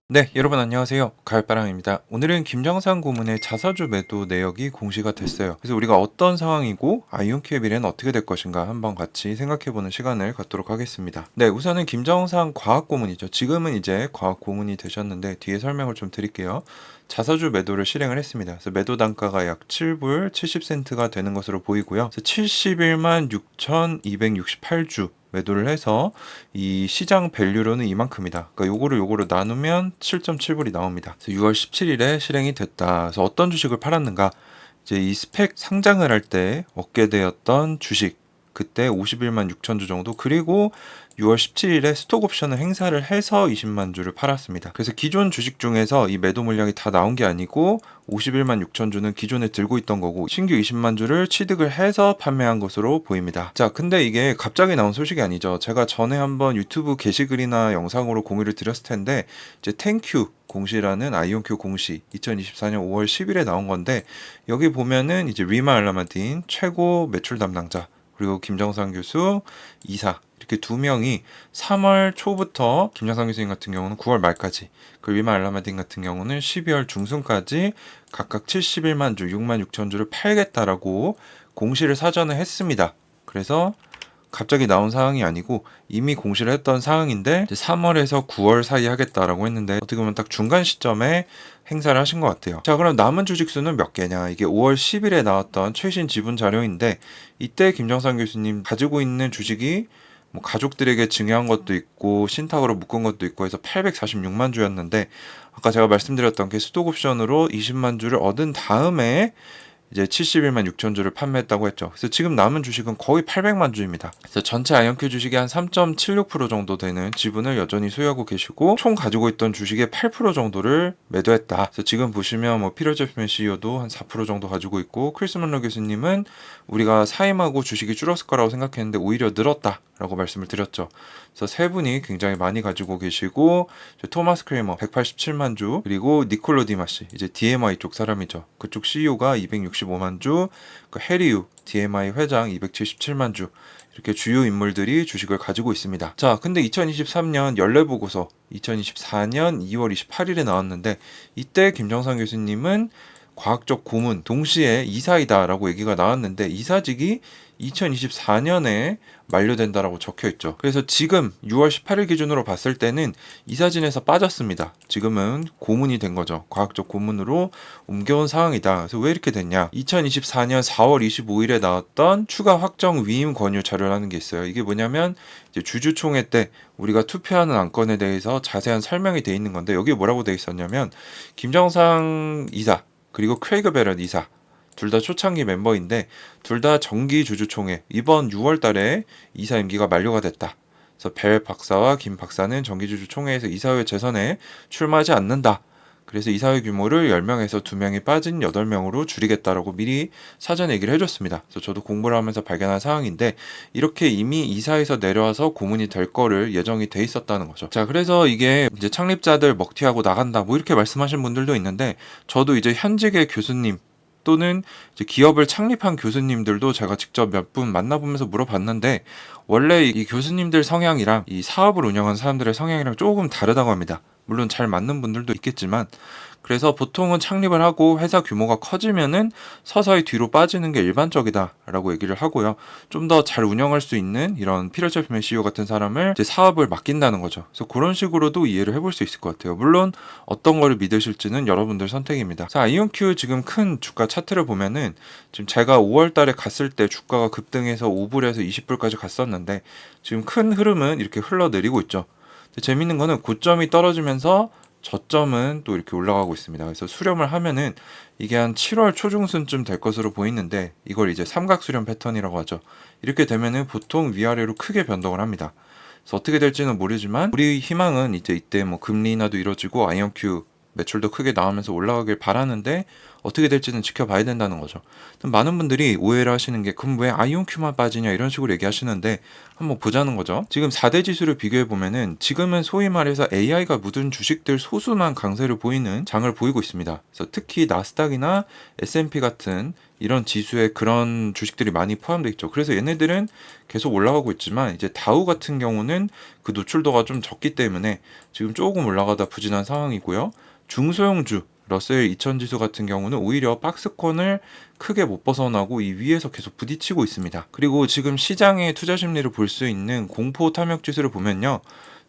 네, 여러분 안녕하세요. 가을바람입니다. 오늘은 김정상 고문의 자사주 매도 내역이 공시가 됐어요. 그래서 우리가 어떤 상황이고 아이온큐의 미래는 어떻게 될 것인가 한번 같이 생각해보는 시간을 갖도록 하겠습니다. 네, 우선은 김정상 과학 고문이죠. 지금은 이제 과학 고문이 되셨는데 뒤에 설명을 좀 드릴게요. 자사주 매도를 실행을 했습니다. 그래서 매도 단가가 약 7불 70센트가 되는 것으로 보이고요. 그래서 71만 6,268주 매도를 해서 이 시장 밸류로는 이만큼이다. 그러니까 요거를 나누면 7.7불이 나옵니다. 그래서 6월 17일에 실행이 됐다. 그래서 어떤 주식을 팔았는가? 이제 이 스펙 상장을 할 때 얻게 되었던 주식 그때 51만 6천 주 정도, 그리고 6월 17일에 스톡 옵션을 행사를 해서 20만 주를 팔았습니다. 그래서 기존 주식 중에서 이 매도 물량이 다 나온 게 아니고 51만 6천 주는 기존에 들고 있던 거고 신규 20만 주를 취득을 해서 판매한 것으로 보입니다. 자, 근데 이게 갑자기 나온 소식이 아니죠. 제가 전에 한번 유튜브 게시글이나 영상으로 공유를 드렸을 텐데 이제 땡큐 공시라는 아이온큐 공시 2024년 5월 10일에 나온 건데 여기 보면은 이제 리마 알라마딘 최고 매출 담당자 그리고 김정상 교수 이사 이렇게 두 명이 3월 초부터 김정상 교수님 같은 경우는 9월 말까지, 그 리마 알라마딘 같은 경우는 12월 중순까지 각각 71만 주, 6만 6천 주를 팔겠다라고 공시를 사전에 했습니다. 그래서 갑자기 나온 사항이 아니고 이미 공시를 했던 사항인데 3월에서 9월 사이 하겠다라고 했는데 어떻게 보면 딱 중간 시점에 행사를 하신 것 같아요. 자, 그럼 남은 주식수는 몇 개냐? 이게 5월 10일에 나왔던 최신 지분 자료인데 이때 김정상 교수님 가지고 있는 주식이 뭐 가족들에게 증여한 것도 있고 신탁으로 묶은 것도 있고 해서 846만 주였는데 아까 제가 말씀드렸던 게 스톡 옵션으로 20만 주를 얻은 다음에 이제 71만 6천 주를 판매했다고 했죠. 그래서 지금 남은 주식은 거의 800만 주입니다. 그래서 전체 아이온큐 주식의 한 3.76% 정도 되는 지분을 여전히 소유하고 계시고 총 가지고 있던 주식의 8% 정도를 매도했다. 그래서 지금 보시면 뭐 피터 제프맨 CEO도 한 4% 정도 가지고 있고 크리스 먼로 교수님은 우리가 사임하고 주식이 줄었을 거라고 생각했는데 오히려 늘었다라고 말씀을 드렸죠. 그래서 세 분이 굉장히 많이 가지고 계시고 토마스 크레이머 187만 주, 그리고 니콜로 디마시 이제 DMI 쪽 사람이죠. 그쪽 CEO가 265만 주, 그 해리유 DMI 회장 277만 주, 이렇게 주요 인물들이 주식을 가지고 있습니다. 자, 근데 2023년 연례보고서 2024년 2월 28일에 나왔는데 이때 김정상 교수님은 과학적 고문 동시에 이사이다라고 얘기가 나왔는데 이사직이 2024년에 만료된다라고 적혀 있죠. 그래서 지금 6월 18일 기준으로 봤을 때는 이사진에서 빠졌습니다. 지금은 고문이 된 거죠. 과학적 고문으로 옮겨온 상황이다. 그래서 왜 이렇게 됐냐? 2024년 4월 25일에 나왔던 추가 확정 위임 권유 자료라는 게 있어요. 이게 뭐냐면 이제 주주총회 때 우리가 투표하는 안건에 대해서 자세한 설명이 돼 있는 건데 여기에 뭐라고 돼 있었냐면 김정상 이사 그리고 크레이그 베런 이사 둘 다 초창기 멤버인데 둘 다 정기 주주총회 이번 6월 달에 이사 임기가 만료가 됐다. 그래서 벨 박사와 김 박사는 정기 주주총회에서 이사회 재선에 출마하지 않는다. 그래서 이사회 규모를 10명에서 2명이 빠진 8명으로 줄이겠다라고 미리 사전에 얘기를 해줬습니다. 그래서 저도 공부를 하면서 발견한 사항인데 이렇게 이미 이사에서 내려와서 고문이 될 거를 예정이 돼 있었다는 거죠. 자, 그래서 이게 이제 창립자들 먹튀하고 나간다 뭐 이렇게 말씀하신 분들도 있는데 저도 이제 현직의 교수님 또는 이제 기업을 창립한 교수님들도 제가 직접 몇 분 만나보면서 물어봤는데 원래 이 교수님들 성향이랑 이 사업을 운영한 사람들의 성향이랑 조금 다르다고 합니다. 물론 잘 맞는 분들도 있겠지만 그래서 보통은 창립을 하고 회사 규모가 커지면은 서서히 뒤로 빠지는 게 일반적이다라고 얘기를 하고요. 좀 더 잘 운영할 수 있는 이런 피터 제프맨 CEO 같은 사람을 이제 사업을 맡긴다는 거죠. 그래서 그런 식으로도 이해를 해볼 수 있을 것 같아요. 물론 어떤 거를 믿으실지는 여러분들 선택입니다. 자, 아이온큐 지금 큰 주가 차트를 보면은 지금 제가 5월 달에 갔을 때 주가가 급등해서 5불에서 20불까지 갔었는데 지금 큰 흐름은 이렇게 흘러내리고 있죠. 재밌는 거는 고점이 떨어지면서 저점은 또 이렇게 올라가고 있습니다. 그래서 수렴을 하면은 이게 한 7월 초중순쯤 될 것으로 보이는데 이걸 이제 삼각 수렴 패턴이라고 하죠. 이렇게 되면은 보통 위아래로 크게 변동을 합니다. 그래서 어떻게 될지는 모르지만 우리 희망은 이제 이때 뭐 금리 인하도 이뤄지고 아이온큐 매출도 크게 나오면서 올라가길 바라는데 어떻게 될지는 지켜봐야 된다는 거죠. 많은 분들이 오해를 하시는 게 그럼 왜 아이온큐만 빠지냐 이런 식으로 얘기하시는데 한번 보자는 거죠. 지금 4대 지수를 비교해 보면은 지금은 소위 말해서 AI가 묻은 주식들 소수만 강세를 보이는 장을 보이고 있습니다. 그래서 특히 나스닥이나 S&P 같은 이런 지수에 그런 주식들이 많이 포함되어 있죠. 그래서 얘네들은 계속 올라가고 있지만 이제 다우 같은 경우는 그 노출도가 좀 적기 때문에 지금 조금 올라가다 부진한 상황이고요. 중소형주 러셀 2000 지수 같은 경우는 오히려 박스권을 크게 못 벗어나고 이 위에서 계속 부딪히고 있습니다. 그리고 지금 시장의 투자 심리를 볼 수 있는 공포 탐욕 지수를 보면요.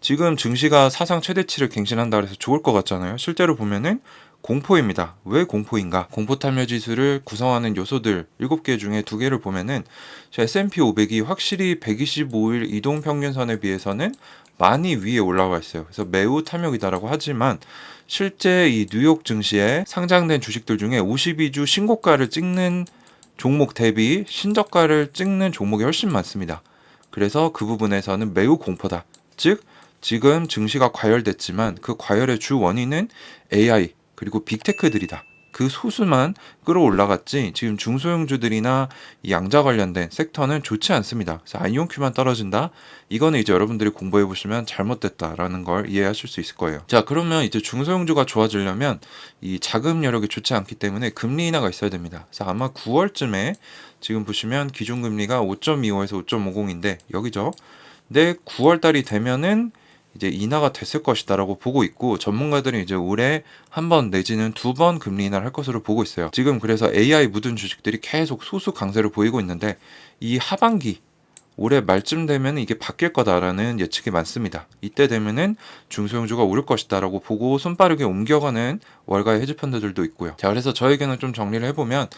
지금 증시가 사상 최대치를 갱신한다 그래서 좋을 것 같잖아요. 실제로 보면은 공포입니다. 왜 공포인가? 공포 탐욕 지수를 구성하는 요소들 7개 중에 2개를 보면은 S&P 500이 확실히 125일 이동 평균선에 비해서는 많이 위에 올라와 있어요. 그래서 매우 탐욕이다라고 하지만 실제 이 뉴욕 증시에 상장된 주식들 중에 52주 신고가를 찍는 종목 대비 신저가를 찍는 종목이 훨씬 많습니다. 그래서 그 부분에서는 매우 공포다. 즉 지금 증시가 과열됐지만 그 과열의 주 원인은 AI 그리고 빅테크들이다. 그 소수만 끌어올라갔지 지금 중소형주들이나 이 양자 관련된 섹터는 좋지 않습니다. 그래서 아이온큐만 떨어진다. 이거는 이제 여러분들이 공부해 보시면 잘못됐다라는 걸 이해하실 수 있을 거예요. 자, 그러면 이제 중소형주가 좋아지려면 이 자금 여력이 좋지 않기 때문에 금리 인하가 있어야 됩니다. 그래서 아마 9월쯤에 지금 보시면 기준금리가 5.25에서 5.50인데 여기죠. 근데 9월 달이 되면은 이제 인하가 됐을 것이다라고 보고 있고 전문가들은 이제 올해 한 번 내지는 2번 금리 인하를 할 것으로 보고 있어요. 지금 그래서 AI 묻은 주식들이 계속 소수 강세를 보이고 있는데 이 하반기 올해 말쯤 되면 이게 바뀔 거다라는 예측이 많습니다. 이때 되면은 중소형주가 오를 것이다라고 보고 손빠르게 옮겨가는 월가의 헤지펀드들도 있고요. 자, 그래서 저에게는 좀 정리를 해보면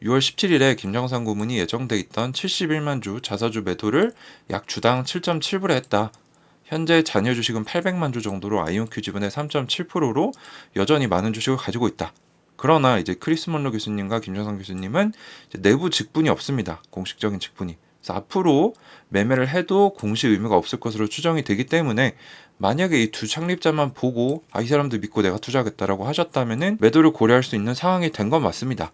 6월 17일에 김정상 고문이 예정돼 있던 71만 주 자사주 매도를 약 주당 7.7불에 했다. 현재 잔여 주식은 800만 주 정도로 아이온큐 지분의 3.7%로 여전히 많은 주식을 가지고 있다. 그러나 이제 크리스 먼로 교수님과 김정상 교수님은 이제 내부 직분이 없습니다. 공식적인 직분이. 그래서 앞으로 매매를 해도 공식 의무가 없을 것으로 추정이 되기 때문에 만약에 이 두 창립자만 보고 이 사람들 믿고 내가 투자하겠다라고 하셨다면은 매도를 고려할 수 있는 상황이 된 건 맞습니다.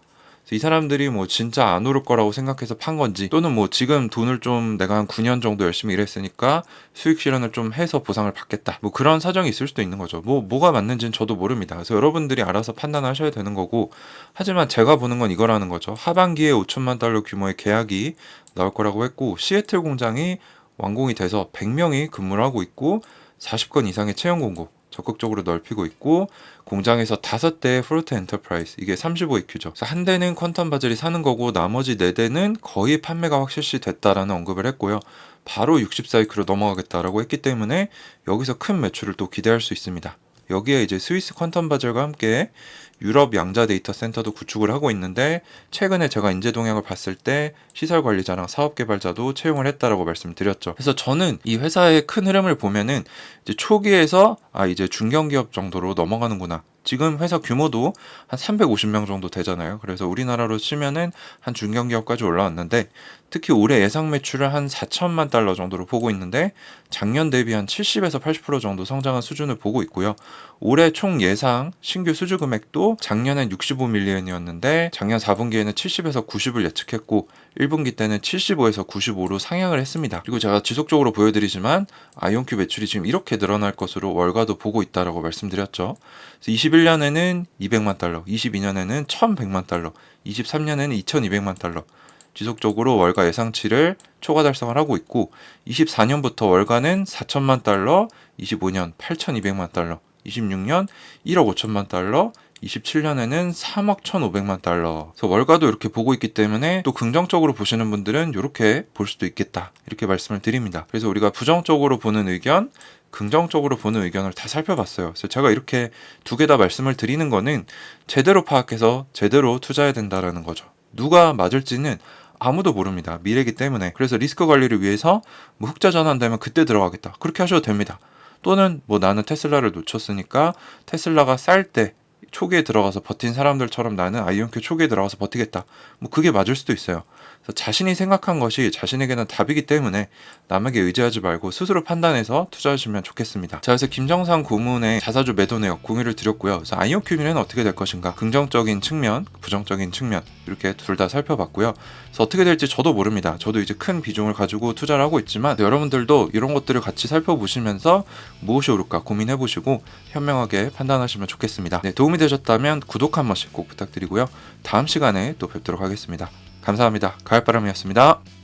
이 사람들이 뭐 진짜 안 오를 거라고 생각해서 판 건지 또는 뭐 지금 돈을 좀 내가 한 9년 정도 열심히 일했으니까 수익 실현을 좀 해서 보상을 받겠다 뭐 그런 사정이 있을 수도 있는 거죠. 뭐가 맞는지는 저도 모릅니다. 그래서 여러분들이 알아서 판단하셔야 되는 거고 하지만 제가 보는 건 이거라는 거죠. 하반기에 5천만 달러 규모의 계약이 나올 거라고 했고 시애틀 공장이 완공이 돼서 100명이 근무를 하고 있고 40건 이상의 채용 공고 적극적으로 넓히고 있고 공장에서 5대의 프로트 엔터프라이즈 이게 35EQ죠. 그래서 한 대는 퀀텀 바젤이 사는 거고 나머지 4대는 거의 판매가 확 실시됐다라는 언급을 했고요. 바로 64EQ로 넘어가겠다라고 했기 때문에 여기서 큰 매출을 또 기대할 수 있습니다. 여기에 이제 스위스 퀀텀 바젤과 함께 유럽 양자 데이터 센터도 구축을 하고 있는데 최근에 제가 인재 동향을 봤을 때 시설 관리자랑 사업 개발자도 채용을 했다라고 말씀드렸죠. 그래서 저는 이 회사의 큰 흐름을 보면은 이제 초기에서 이제 중견기업 정도로 넘어가는구나. 지금 회사 규모도 한 350명 정도 되잖아요. 그래서 우리나라로 치면은 한 중견기업까지 올라왔는데 특히 올해 예상 매출을 한 4천만 달러 정도로 보고 있는데 작년 대비 한 70에서 80% 정도 성장한 수준을 보고 있고요. 올해 총 예상 신규 수주 금액도 작년엔 65밀리언이었는데 작년 4분기에는 70에서 90을 예측했고 1분기 때는 75에서 95로 상향을 했습니다. 그리고 제가 지속적으로 보여드리지만 아이온큐 매출이 지금 이렇게 늘어날 것으로 월가도 보고 있다라고 말씀드렸죠. 그래서 21년에는 200만 달러, 22년에는 1100만 달러, 23년에는 2200만 달러 지속적으로 월가 예상치를 초과 달성을 하고 있고 24년부터 월가는 4천만 달러, 25년 8200만 달러, 26년 1억 5천만 달러, 27년에는 3억 1,500만 달러. 그래서 월가도 이렇게 보고 있기 때문에 또 긍정적으로 보시는 분들은 이렇게 볼 수도 있겠다. 이렇게 말씀을 드립니다. 그래서 우리가 부정적으로 보는 의견, 긍정적으로 보는 의견을 다 살펴봤어요. 그래서 제가 이렇게 2개 다 말씀을 드리는 거는 제대로 파악해서 제대로 투자해야 된다라는 거죠. 누가 맞을지는 아무도 모릅니다. 미래이기 때문에. 그래서 리스크 관리를 위해서 뭐 흑자 전환되면 그때 들어가겠다. 그렇게 하셔도 됩니다. 또는 뭐 나는 테슬라를 놓쳤으니까 테슬라가 쌀 때 초기에 들어가서 버틴 사람들처럼 나는 아이온큐 초기에 들어가서 버티겠다. 뭐 그게 맞을 수도 있어요. 그래서 자신이 생각한 것이 자신에게는 답이기 때문에 남에게 의지하지 말고 스스로 판단해서 투자하시면 좋겠습니다. 자, 그래서 김정상 고문의 자사주 매도 내역 공유를 드렸고요. 그래서 아이오큐미는 어떻게 될 것인가, 긍정적인 측면, 부정적인 측면 이렇게 둘 다 살펴봤고요. 그래서 어떻게 될지 저도 모릅니다. 저도 이제 큰 비중을 가지고 투자를 하고 있지만 여러분들도 이런 것들을 같이 살펴보시면서 무엇이 옳을까 고민해보시고 현명하게 판단하시면 좋겠습니다. 네, 도움이 되셨다면 구독 한 번씩 꼭 부탁드리고요. 다음 시간에 또 뵙도록 하겠습니다. 감사합니다. 가을바람이었습니다.